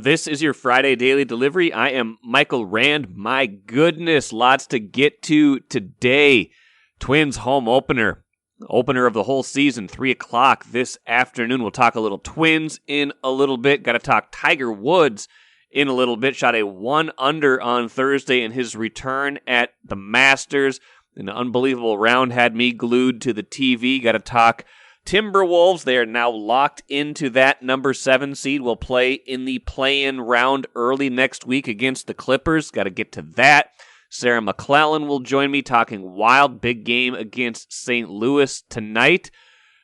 This is your Friday Daily Delivery. I am Michael Rand. My goodness, lots to get to today. Twins home opener of the whole season, 3 o'clock this afternoon. We'll talk a little Twins in a little bit. Got to talk Tiger Woods in a little bit. Shot a 1-under on Thursday in his return at the Masters. An unbelievable round had me glued to the TV. Got to talk Timberwolves. They are now locked into that number 7 seed. Will play in the play-in round early next week against the Clippers. Got to get to that. Sarah McLellan will join me talking Wild. Big game against St. Louis tonight.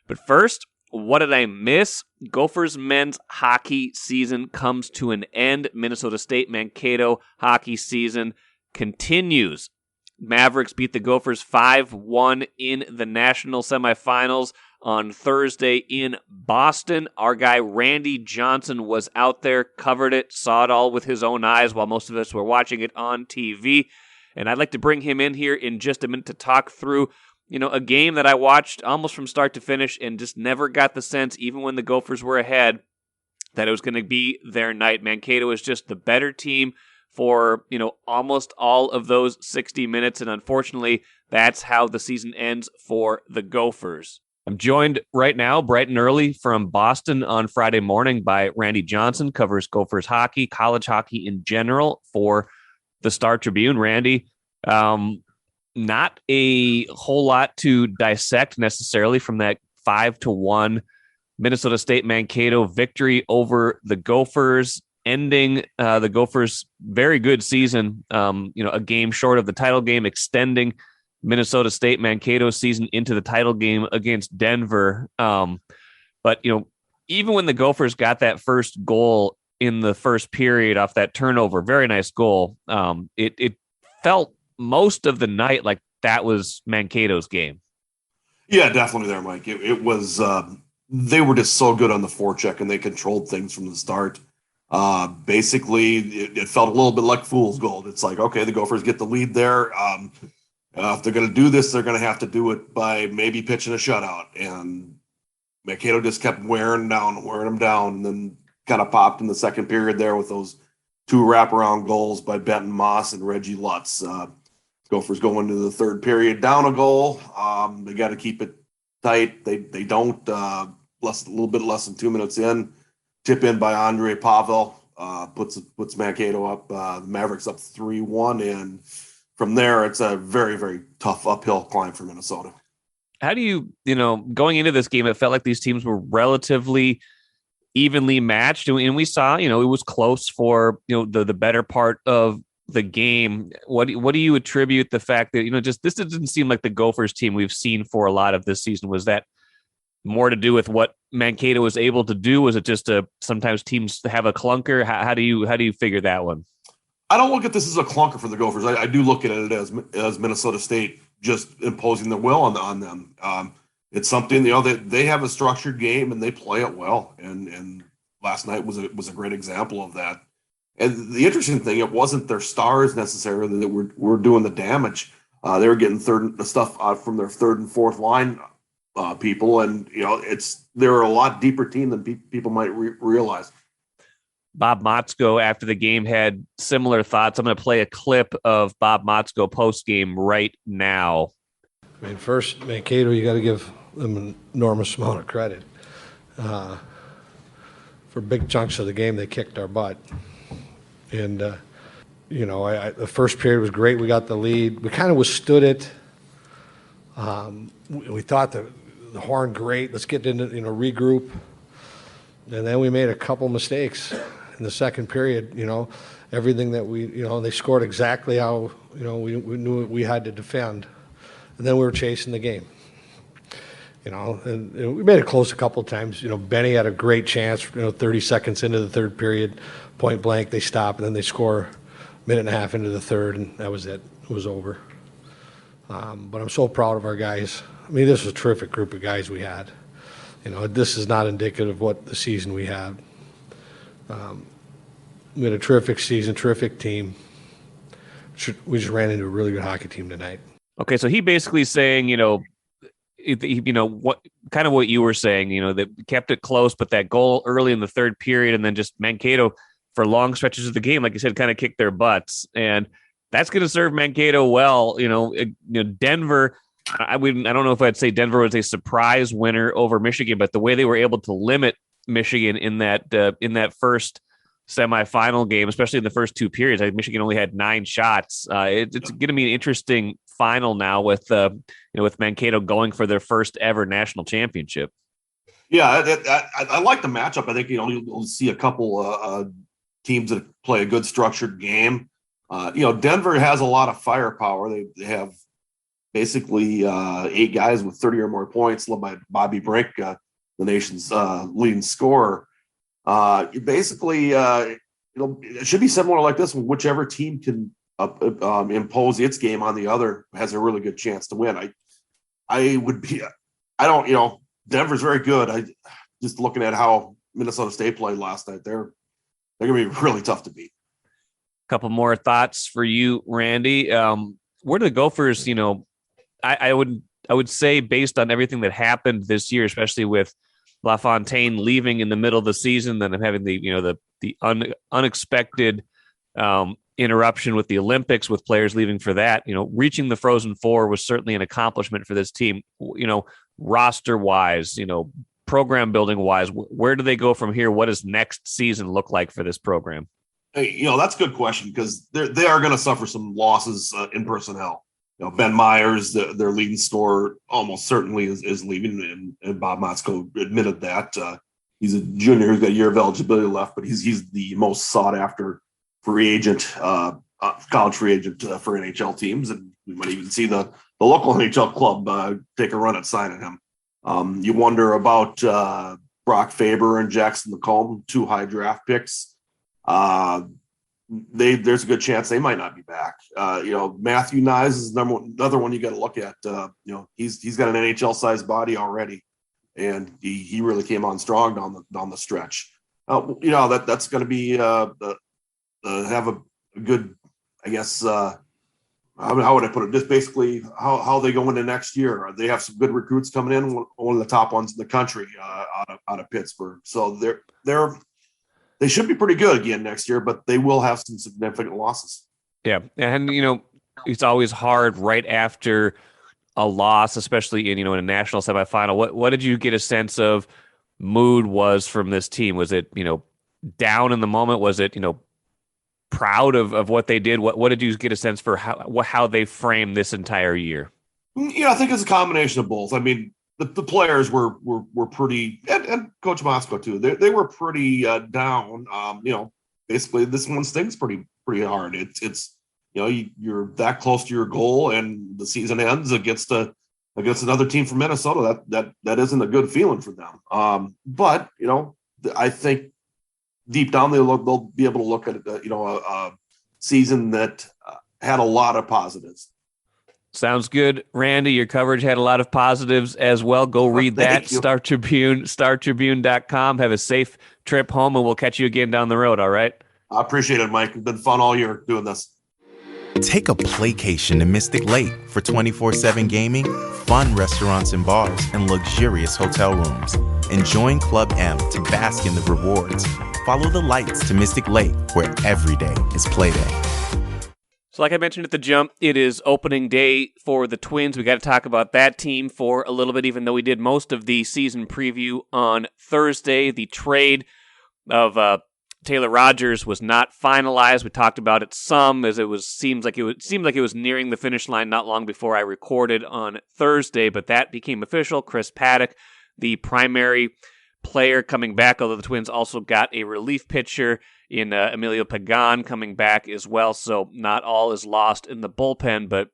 But first, what did I miss? Gophers men's hockey season comes to an end. Minnesota State Mankato hockey season continues. Mavericks beat the Gophers 5-1 in the national semifinals on Thursday in Boston. Our guy Randy Johnson was out there, covered it, saw it all with his own eyes while most of us were watching it on TV. And I'd like to bring him in here in just a minute to talk through, a game that I watched almost from start to finish and just never got the sense, even when the Gophers were ahead, that it was going to be their night. Mankato is just the better team for, almost all of those 60 minutes. And unfortunately, that's how the season ends for the Gophers. I'm joined right now, bright and early from Boston on Friday morning by Randy Johnson, covers Gophers hockey, college hockey in general for the Star Tribune. Randy, not a whole lot to dissect necessarily from that 5-1 Minnesota State Mankato victory over the Gophers, ending the Gophers' very good season, a game short of the title game, extending Minnesota State Mankato season into the title game against Denver. But, even when the Gophers got that first goal in the first period off that turnover, very nice goal, it felt most of the night like that was Mankato's game. Yeah, definitely there, Mike. It was, they were just so good on the forecheck and they controlled things from the start. Basically, it felt a little bit like fool's gold. It's like, okay, the Gophers get the lead there. If they're going to do this, they're going to have to do it by maybe pitching a shutout. And Mankato just kept wearing them down, and then kind of popped in the second period there with those 2 wraparound goals by Benton Moss and Reggie Lutz. Gophers go into the third period down a goal. They got to keep it tight. They don't. A little bit less than 2 minutes in, tip in by Andre Pavel puts Mankato up. The Mavericks up 3-1, and from there, it's a very, very tough uphill climb for Minnesota. How do you, going into this game, it felt like these teams were relatively evenly matched, and we saw, it was close for, the better part of the game. What do you attribute the fact that, just this doesn't seem like the Gophers team we've seen for a lot of this season? Was that more to do with what Mankato was able to do? Was it just sometimes teams have a clunker? How do you figure that one? I don't look at this as a clunker for the Gophers. I do look at it as Minnesota State just imposing their will on them. It's something, they have a structured game and they play it well. And last night was a great example of that. And the interesting thing, it wasn't their stars necessarily that were doing the damage. They were getting stuff from their third and fourth line people, and they're a lot deeper team than people might realize. Bob Motzko after the game had similar thoughts. I'm going to play a clip of Bob Motzko post game right now. First, Mankato, you got to give them an enormous amount of credit. For big chunks of the game, they kicked our butt. And, the first period was great. We got the lead. We kind of withstood it. We thought the horn great. Let's get into, regroup. And then we made a couple mistakes in the second period. Everything that they scored exactly how, we knew we had to defend. And then we were chasing the game. And we made it close a couple of times. Benny had a great chance, 30 seconds into the third period, point blank, they stop, and then they score a minute and a half into the third, and that was it. It was over. But I'm so proud of our guys. This was a terrific group of guys we had. This is not indicative of what the season we had. We had a terrific season, terrific team. We just ran into a really good hockey team tonight. Okay, so he basically saying, what kind of what you were saying, that kept it close, but that goal early in the third period, and then just Mankato for long stretches of the game, like you said, kind of kick their butts. And that's going to serve Mankato well. Denver, I don't know if I'd say Denver was a surprise winner over Michigan, but the way they were able to limit Michigan in that first semifinal game, especially in the first two periods, I think Michigan only had 9 shots. It's going to be an interesting final now with Mankato going for their first ever national championship. Yeah, I like the matchup. I think you'll see a couple teams that play a good structured game. Denver has a lot of firepower. They have basically 8 guys with 30 or more points, led by Bobby Brink, the nation's leading scorer. It should be similar like this one. Whichever team can impose its game on the other has a really good chance to win. Denver's very good. I just looking at how Minnesota State played last night, they're going to be really tough to beat. Couple more thoughts for you, Randy. Where do the Gophers, I would say based on everything that happened this year, especially with LaFontaine leaving in the middle of the season, then having the unexpected interruption with the Olympics, with players leaving for that, reaching the Frozen Four was certainly an accomplishment for this team. Roster wise, program building wise, where do they go from here? What does next season look like for this program? Hey, that's a good question, because they are going to suffer some losses in personnel. Ben Myers, their leading scorer, almost certainly is leaving, and Bob Motzko admitted that. He's a junior who's got a year of eligibility left, but he's the most sought after free agent, college free agent for NHL teams, and we might even see the local NHL club take a run at signing him. You wonder about Brock Faber and Jackson Lacombe, 2 high draft picks. There's a good chance they might not be back. Matthew Nyes is another one you got to look at. He's got an NHL sized body already, and he really came on strong down the stretch. That's going to be have a good, I guess. How would I put it? Just basically how they go into next year. They have some good recruits coming in, one of the top ones in the country out of Pittsburgh. So they should be pretty good again next year, but they will have some significant losses. Yeah, and it's always hard right after a loss, especially in a national semifinal. What did you get a sense of mood was from this team? Was it down in the moment? Was it proud of what they did? What did you get a sense for how they framed this entire year? I think it's a combination of both. I mean, the players were pretty, and Coach Motzko too. They were pretty down. Basically this one stings pretty hard. It's you're that close to your goal, and the season ends against another team from Minnesota. That isn't a good feeling for them. But I think deep down they'll be able to look at a season that had a lot of positives. Sounds good, Randy. Your coverage had a lot of positives as well. Go read that. Star Tribune, StarTribune.com. Have a safe trip home, and we'll catch you again down the road. All right. I appreciate it, Mike. It's been fun all year doing this. Take a playcation to Mystic Lake for 24/7 gaming, fun restaurants and bars, and luxurious hotel rooms. And join Club M to bask in the rewards. Follow the lights to Mystic Lake, where every day is play day. So like I mentioned at the jump, it is opening day for the Twins. We got to talk about that team for a little bit, even though we did most of the season preview on Thursday. The trade of Taylor Rogers was not finalized. We talked about it some, as it seemed like it was nearing the finish line not long before I recorded on Thursday, but that became official. Chris Paddock, the primary player, coming back, although the Twins also got a relief pitcher in Emilio Pagan coming back as well, so not all is lost in the bullpen, but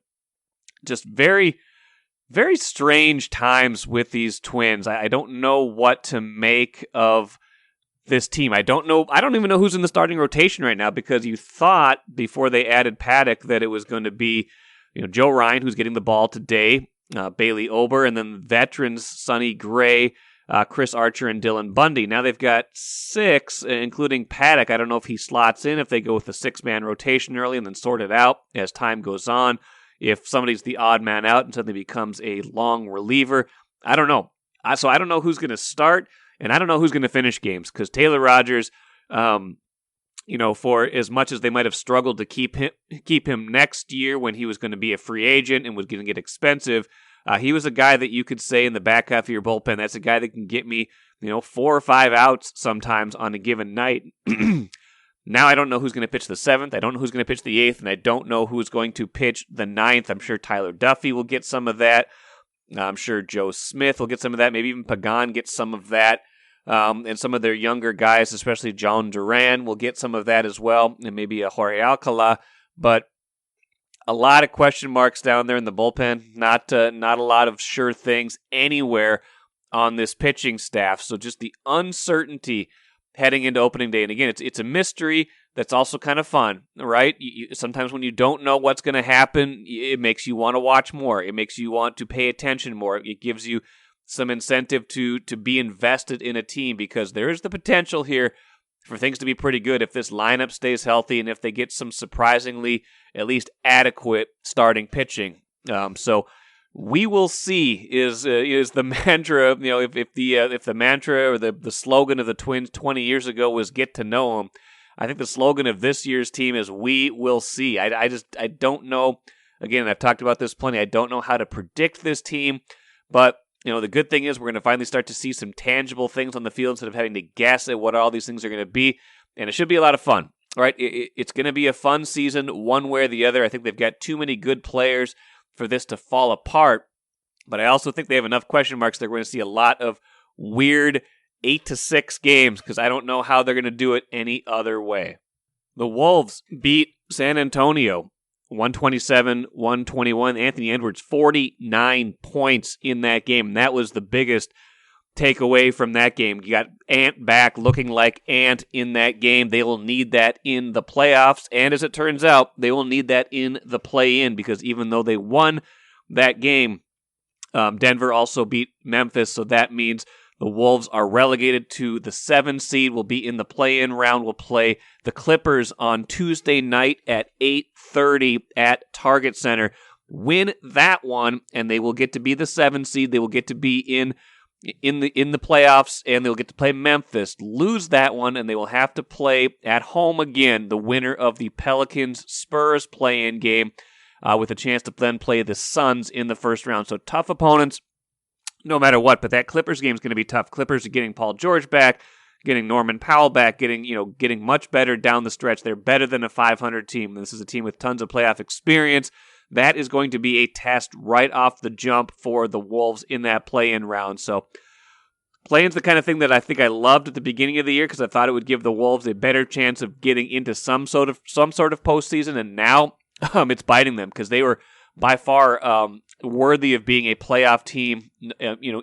just very, very strange times with these Twins. I don't know what to make of this team. I don't even know who's in the starting rotation right now, because you thought before they added Paddock that it was going to be Joe Ryan, who's getting the ball today, Bailey Ober, and then veterans Sonny Gray, Chris Archer, and Dylan Bundy. Now they've got 6, including Paddock. I don't know if he slots in, if they go with a 6-man rotation early and then sort it out as time goes on. If somebody's the odd man out and suddenly becomes a long reliever. I don't know. So I don't know who's going to start, and I don't know who's going to finish games, because Taylor Rogers, for as much as they might have struggled to keep him next year when he was going to be a free agent and was going to get expensive, he was a guy that you could say in the back half of your bullpen, that's a guy that can get me, 4 or 5 outs sometimes on a given night. Now I don't know who's going to pitch the 7th. I don't know who's going to pitch the 8th, and I don't know who's going to pitch the 9th. I'm sure Tyler Duffy will get some of that. I'm sure Joe Smith will get some of that. Maybe even Pagan gets some of that. And some of their younger guys, especially John Duran, will get some of that as well, and maybe a Jorge Alcala. But a lot of question marks down there in the bullpen. Not a lot of sure things anywhere on this pitching staff. So just the uncertainty heading into opening day. And again, it's a mystery that's also kind of fun, right? Sometimes when you don't know what's going to happen, it makes you want to watch more. It makes you want to pay attention more. It gives you some incentive to be invested in a team, because there is the potential here for things to be pretty good if this lineup stays healthy and if they get some surprisingly at least adequate starting pitching. So we will see is the mantra. If the mantra or the slogan of the Twins 20 years ago was "Get to know them," I think the slogan of this year's team is "We will see." I don't know. Again, I've talked about this plenty. I don't know how to predict this team, but the good thing is we're going to finally start to see some tangible things on the field instead of having to guess at what all these things are going to be. And it should be a lot of fun, right? It's going to be a fun season one way or the other. I think they've got too many good players for this to fall apart. But I also think they have enough question marks. They're going to see a lot of weird 8-6 games, because I don't know how they're going to do it any other way. The Wolves beat San Antonio 127-121. Anthony Edwards, 49 points in that game. That was the biggest takeaway from that game. You got Ant back looking like Ant in that game. They will need that in the playoffs. And as it turns out, they will need that in the play-in, because even though they won that game, Denver also beat Memphis. So that means the Wolves are relegated to the 7 seed, will be in the play-in round, will play the Clippers on Tuesday night at 8:30 at Target Center. Win that one, and they will get to be the 7 seed. They will get to be in the playoffs, and they'll get to play Memphis. Lose that one, and they will have to play at home again, the winner of the Pelicans-Spurs play-in game, with a chance to then play the Suns in the first round. So tough opponents no matter what, but that Clippers game is going to be tough. Clippers are getting Paul George back, getting Norman Powell back, getting much better down the stretch. They're better than a 500 team. This is a team with tons of playoff experience. That is going to be a test right off the jump for the Wolves in that play-in round. So play-in's the kind of thing that I think I loved at the beginning of the year, because I thought it would give the Wolves a better chance of getting into some sort of postseason, and now it's biting them, because they were by far worthy of being a playoff team,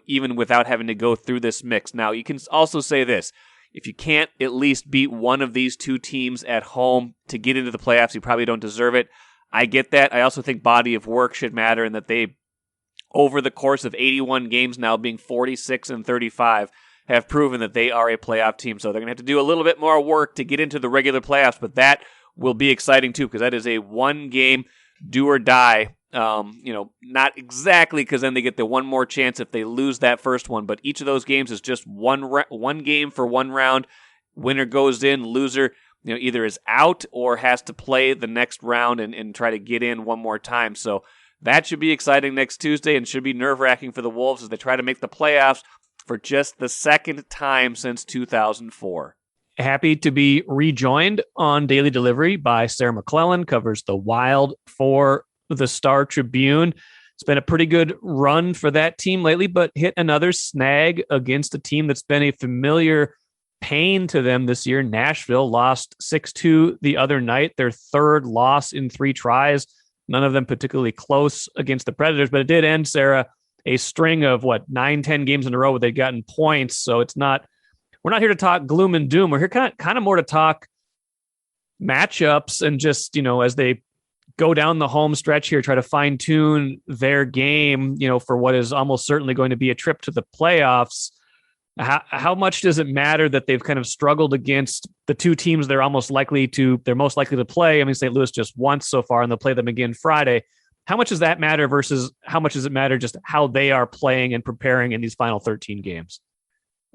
even without having to go through this mix. Now, you can also say this: if you can't at least beat one of these two teams at home to get into the playoffs, you probably don't deserve it. I get that. I also think body of work should matter, and that they, over the course of 81 games now, being 46-35, have proven that they are a playoff team. So they're going to have to do a little bit more work to get into the regular playoffs, but that will be exciting too, because that is a one-game do or die. Not exactly, because then they get the one more chance if they lose that first one, but each of those games is just one game for one round. Winner goes in, loser either is out or has to play the next round and try to get in one more time. So that should be exciting next Tuesday, and should be nerve-wracking for the Wolves as they try to make the playoffs for just the second time since 2004. Happy to be rejoined on Daily Delivery by Sarah McLellan, covers the Wild for the Star Tribune. It's been a pretty good run for that team lately, but hit another snag against a team that's been a familiar pain to them this year. Nashville lost 6-2 the other night, their third loss in 3 tries. None of them particularly close against the Predators, but it did end, Sarah, a string of 9-10 games in a row where they've gotten points. So we're not here to talk gloom and doom. We're here kind of more to talk matchups and just, as they go down the home stretch here, try to fine tune their game, for what is almost certainly going to be a trip to the playoffs. How much does it matter that they've kind of struggled against the two teams they're most likely to play? I mean, St. Louis just once so far, and they'll play them again Friday. How much does that matter versus how much does it matter just how they are playing and preparing in these final 13 games?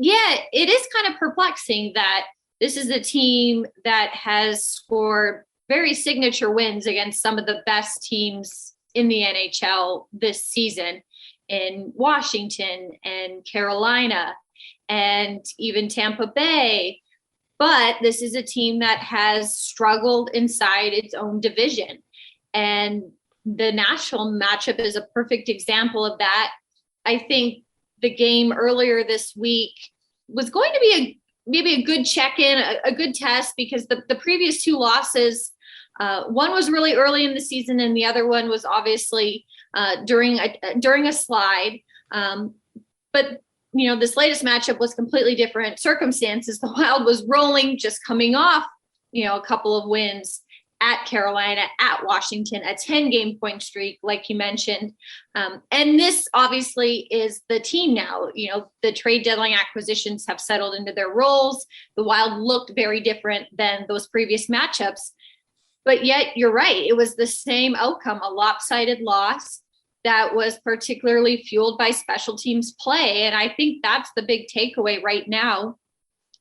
Yeah, it is kind of perplexing that this is a team that has scored very signature wins against some of the best teams in the NHL this season, in Washington and Carolina and even Tampa Bay. But this is a team that has struggled inside its own division. And the Nashville matchup is a perfect example of that. I think the game earlier this week was going to be maybe a good check-in, a good test, because the previous two losses, one was really early in the season and the other one was obviously during a slide. But this latest matchup was completely different circumstances. The Wild was rolling, just coming off, a couple of wins at Carolina, at Washington, a 10-game point streak, like you mentioned. And this obviously is the team now. The trade deadline acquisitions have settled into their roles. The Wild looked very different than those previous matchups. But yet, you're right, it was the same outcome, a lopsided loss that was particularly fueled by special teams play. And I think that's the big takeaway right now.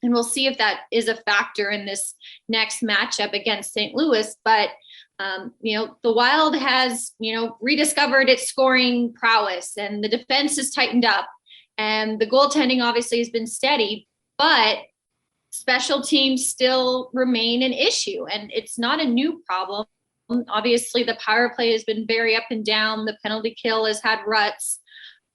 And we'll see if that is a factor in this next matchup against St. Louis. But, the Wild has, rediscovered its scoring prowess, and the defense is tightened up, and the goaltending obviously has been steady, but special teams still remain an issue, and it's not a new problem. Obviously, the power play has been very up and down. The penalty kill has had ruts.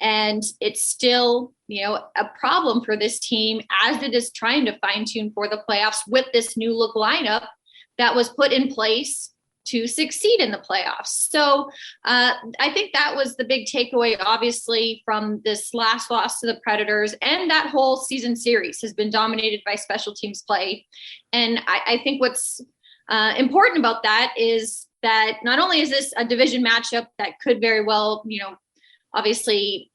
And it's still, a problem for this team as it is trying to fine tune for the playoffs with this new look lineup that was put in place to succeed in the playoffs. So I think that was the big takeaway, obviously, from this last loss to the Predators. And that whole season series has been dominated by special teams play. And I think what's important about that is that not only is this a division matchup that could very well, obviously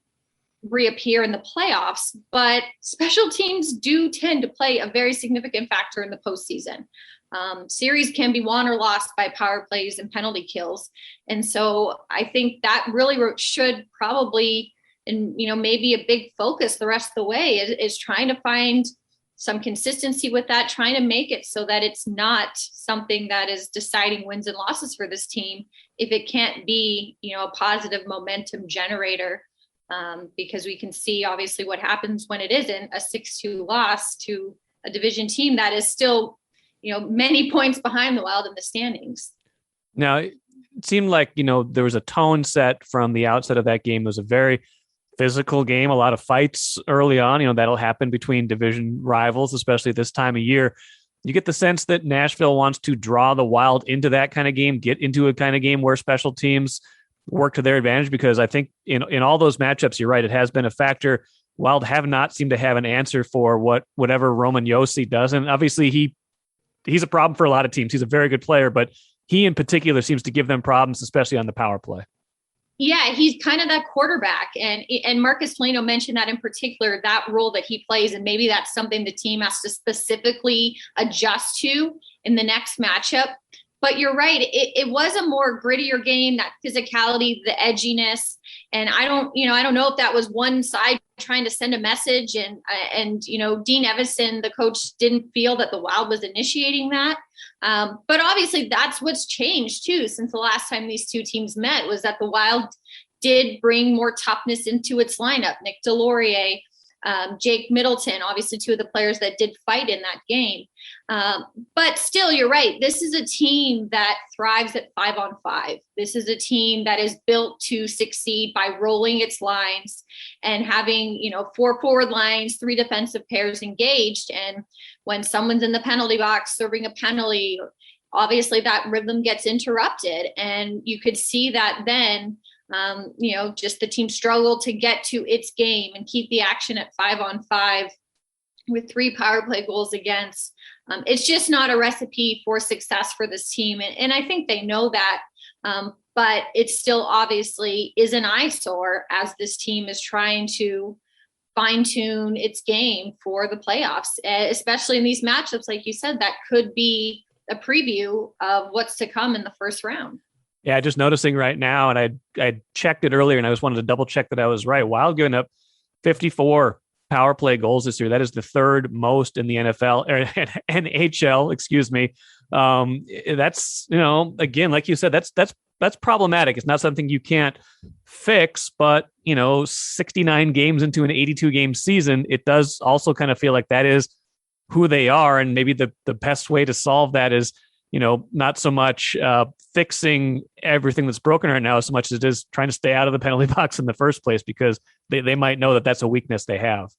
reappear in the playoffs, but special teams do tend to play a very significant factor in the postseason. Series can be won or lost by power plays and penalty kills. And so I think that really should probably, and maybe a big focus the rest of the way is trying to find some consistency with that, trying to make it so that it's not something that is deciding wins and losses for this team if it can't be, a positive momentum generator. Because we can see obviously what happens when it isn't a 6-2 loss to a division team that is still, many points behind the Wild in the standings. Now, it seemed like, there was a tone set from the outset of that game. It was a very physical game, a lot of fights early on, that'll happen between division rivals, especially this time of year. You get the sense that Nashville wants to draw the Wild into that kind of game, get into a kind of game where special teams work to their advantage, because I think in all those matchups, you're right, it has been a factor. Wild have not seemed to have an answer for whatever Roman Josi does. And obviously he's a problem for a lot of teams. He's a very good player, but he in particular seems to give them problems, especially on the power play. Yeah, he's kind of that quarterback. And Marcus Foligno mentioned that in particular, that role that he plays. And maybe that's something the team has to specifically adjust to in the next matchup. But you're right. It was a more grittier game, that physicality, the edginess. And I don't know if that was one side trying to send a message and Dean Evison, the coach, didn't feel that the Wild was initiating that. But obviously that's what's changed too, since the last time these two teams met, was that the Wild did bring more toughness into its lineup. Nick Delorier, Jake Middleton, obviously two of the players that did fight in that game. But still, you're right. This is a team that thrives at 5-on-5. This is a team that is built to succeed by rolling its lines and having, 4 forward lines, 3 defensive pairs engaged. And when someone's in the penalty box serving a penalty, obviously that rhythm gets interrupted. And you could see that then, just the team struggled to get to its game and keep the action at 5-on-5 with 3 power play goals against. It's just not a recipe for success for this team. And I think they know that, but it still obviously is an eyesore as this team is trying to fine tune its game for the playoffs, especially in these matchups. Like you said, that could be a preview of what's to come in the first round. Yeah, just noticing right now, and I checked it earlier, and I just wanted to double check that I was right. Wild giving up 54 power play goals this year. That is the third most in the NFL or NHL, excuse me. That's, again, like you said, that's problematic. It's not something you can't fix, but 69 games into an 82 game season, it does also kind of feel like that is who they are. And maybe the best way to solve that is, not so much fixing everything that's broken right now, as much as it is trying to stay out of the penalty box in the first place, because they might know that that's a weakness they have.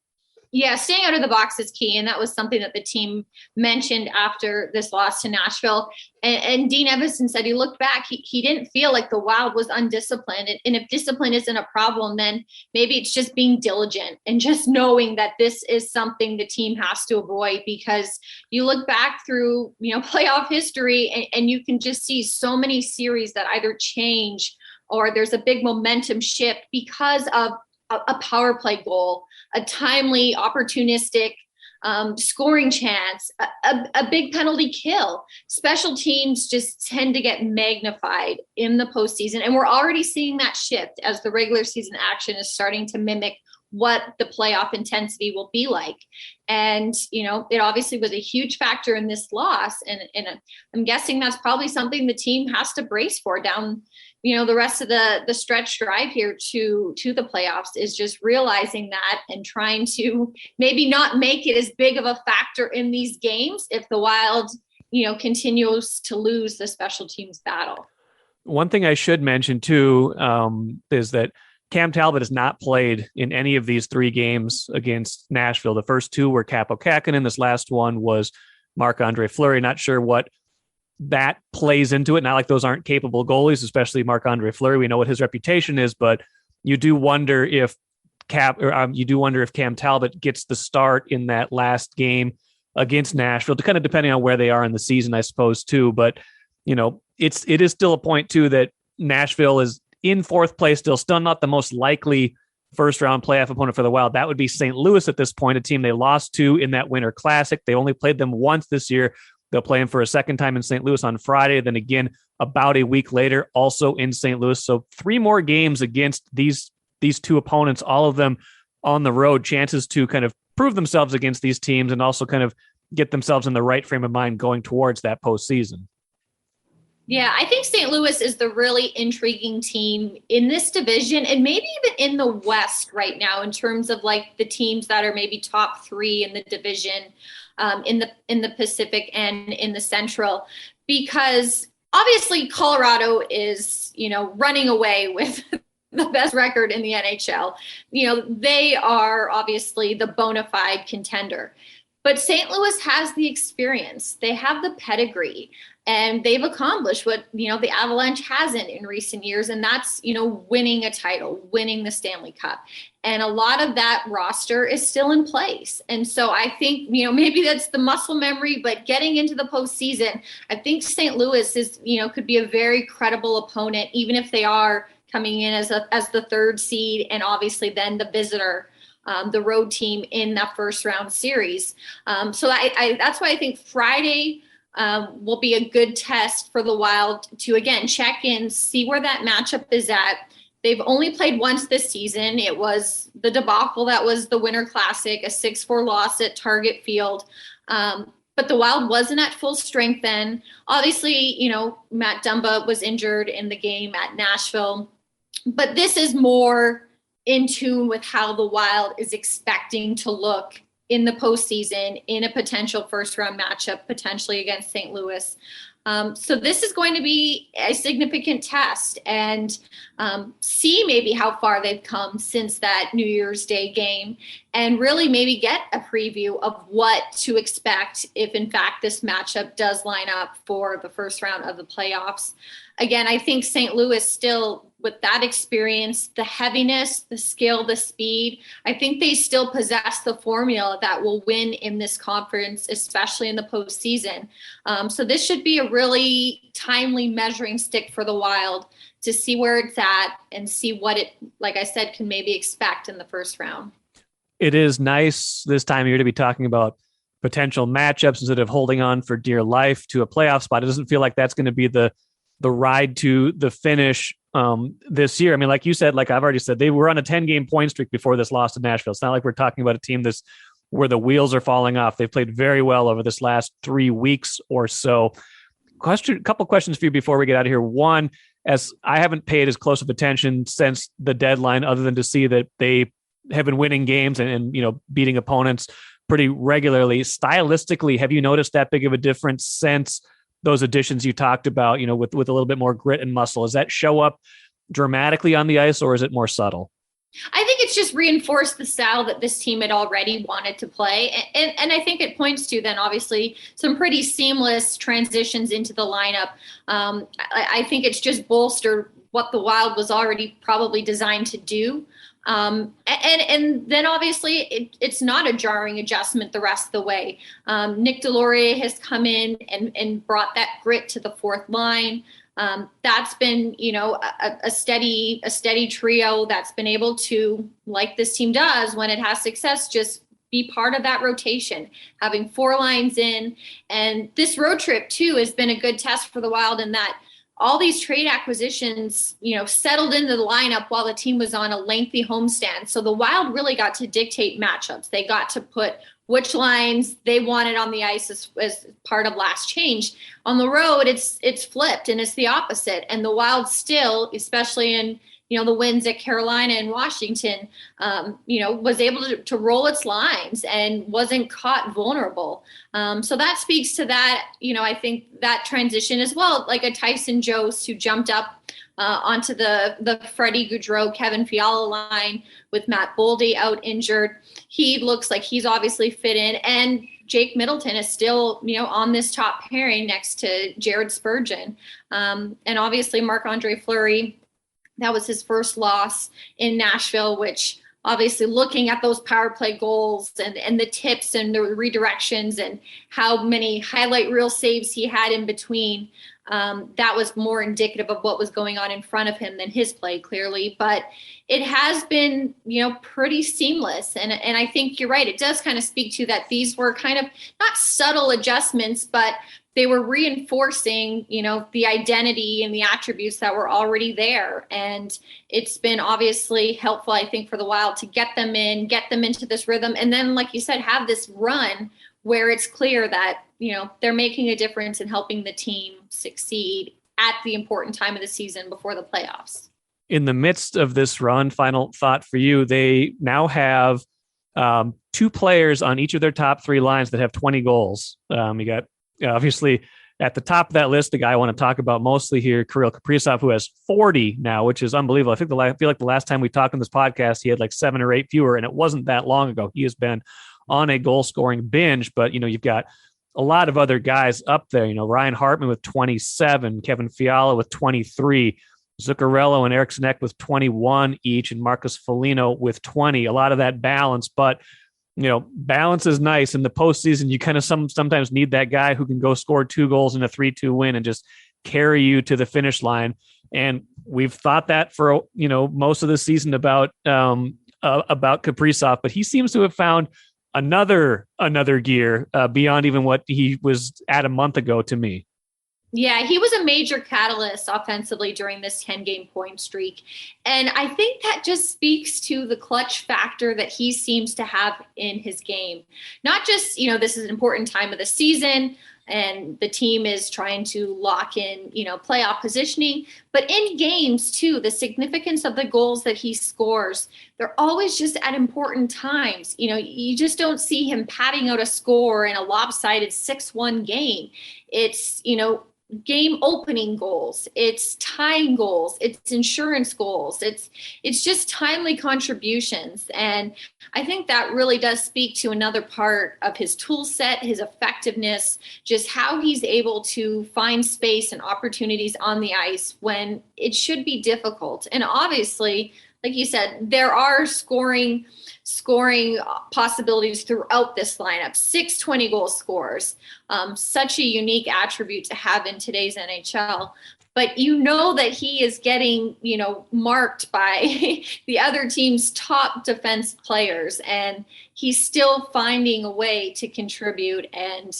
Yeah, staying out of the box is key. And that was something that the team mentioned after this loss to Nashville. And Dean Evason said he looked back, he didn't feel like the Wild was undisciplined. And if discipline isn't a problem, then maybe it's just being diligent and just knowing that this is something the team has to avoid, because you look back through, playoff history and you can just see so many series that either change or there's a big momentum shift because of a power play goal, a timely, opportunistic scoring chance, a big penalty kill. Special teams just tend to get magnified in the postseason. And we're already seeing that shift as the regular season action is starting to mimic what the playoff intensity will be like. And, it obviously was a huge factor in this loss. And I'm guessing that's probably something the team has to brace for down the rest of the stretch drive here to the playoffs, is just realizing that and trying to maybe not make it as big of a factor in these games if the Wild, continues to lose the special teams battle. One thing I should mention too is that Cam Talbot has not played in any of these three games against Nashville. The first two were Kaapo Kähkönen. This last one was Marc-Andre Fleury. Not sure what that plays into it. Not like those aren't capable goalies, especially Marc-Andre Fleury. We know what his reputation is, but you do wonder if Cam Talbot gets the start in that last game against Nashville, kind of depending on where they are in the season, I suppose, too. But it is still a point too that Nashville is in fourth place, still not the most likely first round playoff opponent for the Wild. That would be St. Louis at this point, a team they lost to in that Winter Classic. They only played them once this year. They'll play them for a second time in St. Louis on Friday. Then again, about a week later, also in St. Louis. So 3 more games against these two opponents, all of them on the road, chances to kind of prove themselves against these teams and also kind of get themselves in the right frame of mind going towards that postseason. Yeah, I think St. Louis is the really intriguing team in this division and maybe even in the West right now in terms of like the teams that are maybe top 3 in the division, in the Pacific and in the Central, because obviously Colorado is, running away with the best record in the NHL. They are obviously the bona fide contender. But St. Louis has the experience. They have the pedigree, and they've accomplished what, the Avalanche hasn't in recent years. And that's, winning a title, winning the Stanley Cup. And a lot of that roster is still in place. And so I think, maybe that's the muscle memory, but getting into the postseason, I think St. Louis is, could be a very credible opponent, even if they are coming in as the 3rd seed and obviously then the visitor, the road team in that first round series. So that's why I think Friday will be a good test for the Wild to, again, check in, see where that matchup is at. They've only played once this season. It was the debacle that was the Winter Classic, a 6-4 loss at Target Field. But the Wild wasn't at full strength then. Obviously, Matt Dumba was injured in the game at Nashville. But this is more in tune with how the Wild is expecting to look in the postseason in a potential first-round matchup, potentially against St. Louis. So this is going to be a significant test, and see maybe how far they've come since that New Year's Day game, and really maybe get a preview of what to expect if, in fact, this matchup does line up for the first round of the playoffs. Again, I think St. Louis still, with that experience, the heaviness, the skill, the speed, I think they still possess the formula that will win in this conference, especially in the postseason. So this should be a really timely measuring stick for the Wild to see where it's at and see what it, like I said, can maybe expect in the first round. It is nice this time of year to be talking about potential matchups instead of holding on for dear life to a playoff spot. It doesn't feel like that's going to be the the ride to the finish this year. I mean, like you said, like I've already said, they were on a 10-game point streak before this loss to Nashville. It's not like we're talking about a team where the wheels are falling off. They've played very well over this last 3 weeks or so. Couple questions for you before we get out of here. One, as I haven't paid as close of attention since the deadline, other than to see that they have been winning games and beating opponents pretty regularly. Stylistically, have you noticed that big of a difference since those additions you talked about, with a little bit more grit and muscle? Does that show up dramatically on the ice, or is it more subtle? I think it's just reinforced the style that this team had already wanted to play. And I think it points to then obviously some pretty seamless transitions into the lineup. I think it's just bolstered what the Wild was already probably designed to do. And then obviously it's not a jarring adjustment the rest of the way. Nick Deslauriers has come in and brought that grit to the fourth line. That's been, a steady trio that's been able to, like this team does when it has success, just be part of that rotation, having 4 lines in. And this road trip too has been a good test for the Wild in that all these trade acquisitions, settled into the lineup while the team was on a lengthy homestand. So the Wild really got to dictate matchups. They got to put which lines they wanted on the ice as part of last change. On the road, it's flipped and it's the opposite. And the Wild still, especially in, the wins at Carolina and Washington, was able to roll its lines and wasn't caught vulnerable. So that speaks to that, I think that transition as well, like a Tyson Jost who jumped up onto the Freddie Gaudreau, Kevin Fiala line with Matt Boldy out injured. He looks like he's obviously fit in, and Jake Middleton is still, on this top pairing next to Jared Spurgeon. And obviously Marc-Andre Fleury, that was his first loss in Nashville, which obviously looking at those power play goals and the tips and the redirections and how many highlight reel saves he had in between, that was more indicative of what was going on in front of him than his play, clearly. But it has been, pretty seamless. And I think you're right. It does kind of speak to that these were kind of not subtle adjustments, but they were reinforcing, the identity and the attributes that were already there. And it's been obviously helpful, I think, for the Wild to get them into this rhythm. And then, like you said, have this run where it's clear that, they're making a difference in helping the team succeed at the important time of the season before the playoffs. In the midst of this run, final thought for you, they now have 2 players on each of their top 3 lines that have 20 goals. You got, obviously, at the top of that list, the guy I want to talk about mostly here, Kirill Kaprizov, who has 40 now, which is unbelievable. I feel like the last time we talked on this podcast, he had like 7 or 8 fewer, and it wasn't that long ago. He has been on a goal-scoring binge, but, you've got a lot of other guys up there. Ryan Hartman with 27, Kevin Fiala with 23, Zuccarello and Eriksson Ek with 21 each, and Marcus Foligno with 20. A lot of that balance, but balance is nice in the postseason. You kind of sometimes need that guy who can go score 2 goals in a 3-2 win and just carry you to the finish line. And we've thought that for most of the season about Kaprizov, but he seems to have found another gear beyond even what he was at a month ago to me. Yeah, he was a major catalyst offensively during this 10-game point streak. And I think that just speaks to the clutch factor that he seems to have in his game. Not just, this is an important time of the season and the team is trying to lock in, playoff positioning, but in games too, the significance of the goals that he scores, they're always just at important times. You just don't see him padding out a score in a lopsided 6-1 game. It's, game opening goals, it's tying goals, it's insurance goals, it's just timely contributions. And I think that really does speak to another part of his tool set, his effectiveness, just how he's able to find space and opportunities on the ice when it should be difficult. And obviously, like you said, there are scoring possibilities throughout this lineup. 6 20-goal scorers, such a unique attribute to have in today's NHL. But that he is getting, marked by the other team's top defense players, and he's still finding a way to contribute. And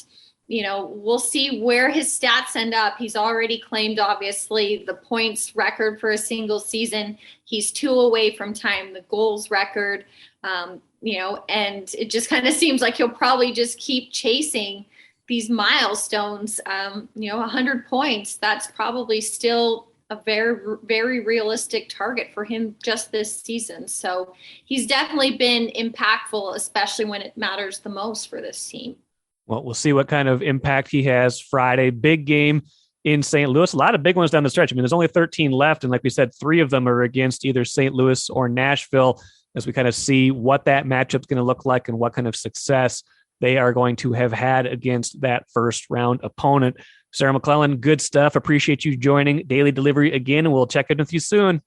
we'll see where his stats end up. He's already claimed, obviously, the points record for a single season. He's 2 away from tying the goals record, and it just kind of seems like he'll probably just keep chasing these milestones. 100 points, that's probably still a very, very realistic target for him just this season. So he's definitely been impactful, especially when it matters the most for this team. Well, we'll see what kind of impact he has Friday. Big game in St. Louis. A lot of big ones down the stretch. I mean, there's only 13 left. And like we said, 3 of them are against either St. Louis or Nashville, as we kind of see what that matchup's going to look like and what kind of success they are going to have had against that first round opponent. Sarah McLellan, good stuff. Appreciate you joining Daily Delivery again, and we'll check in with you soon.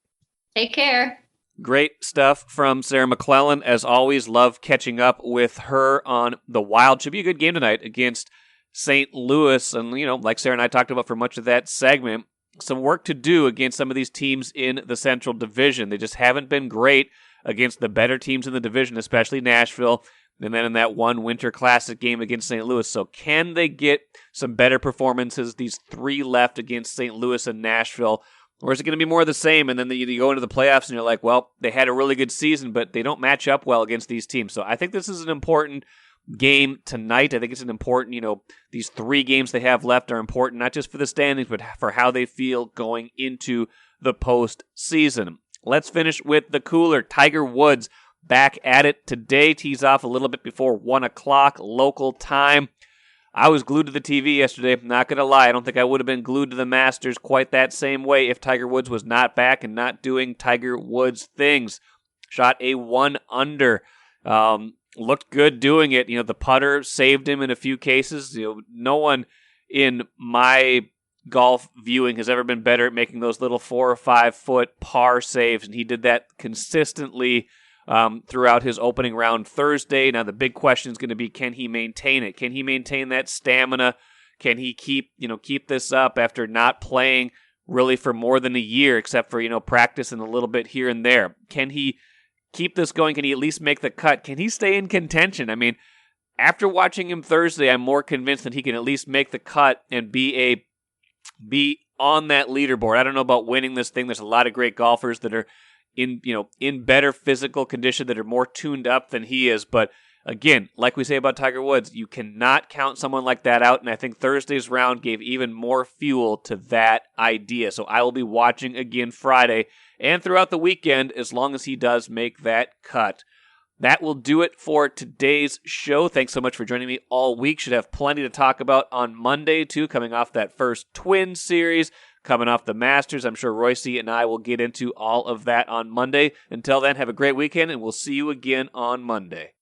Take care. Great stuff from Sarah McLellan. As always, love catching up with her on the Wild. Should be a good game tonight against St. Louis. And, like Sarah and I talked about for much of that segment, some work to do against some of these teams in the Central Division. They just haven't been great against the better teams in the division, especially Nashville, and then in that one Winter Classic game against St. Louis. So can they get some better performances, these 3 left against St. Louis and Nashville? Or is it going to be more of the same? And then you go into the playoffs and you're like, well, they had a really good season, but they don't match up well against these teams. So I think this is an important game tonight. I think it's an important, these 3 games they have left are important, not just for the standings, but for how they feel going into the postseason. Let's finish with the cooler. Tiger Woods back at it today. Tees off a little bit before 1 o'clock local time. I was glued to the TV yesterday. I'm not going to lie. I don't think I would have been glued to the Masters quite that same way if Tiger Woods was not back and not doing Tiger Woods things. Shot a 1 under. Looked good doing it. The putter saved him in a few cases. No one in my golf viewing has ever been better at making those little 4 or 5 foot par saves, and he did that consistently throughout his opening round Thursday. Now the big question is going to be, can he maintain it? Can he maintain that stamina? Can he keep this up after not playing really for more than a year, except for practice and a little bit here and there? Can he keep this going? Can he at least make the cut? Can he stay in contention? I mean, after watching him Thursday, I'm more convinced that he can at least make the cut and be on that leaderboard. I don't know about winning this thing. There's a lot of great golfers that are in better physical condition, that are more tuned up than he is. But again, like we say about Tiger Woods, you cannot count someone like that out. And I think Thursday's round gave even more fuel to that idea. So I will be watching again Friday and throughout the weekend, as long as he does make that cut. That will do it for today's show. Thanks so much for joining me all week. Should have plenty to talk about on Monday, too, coming off that first Twins series, coming off the Masters. I'm sure Royce and I will get into all of that on Monday. Until then, have a great weekend, and we'll see you again on Monday.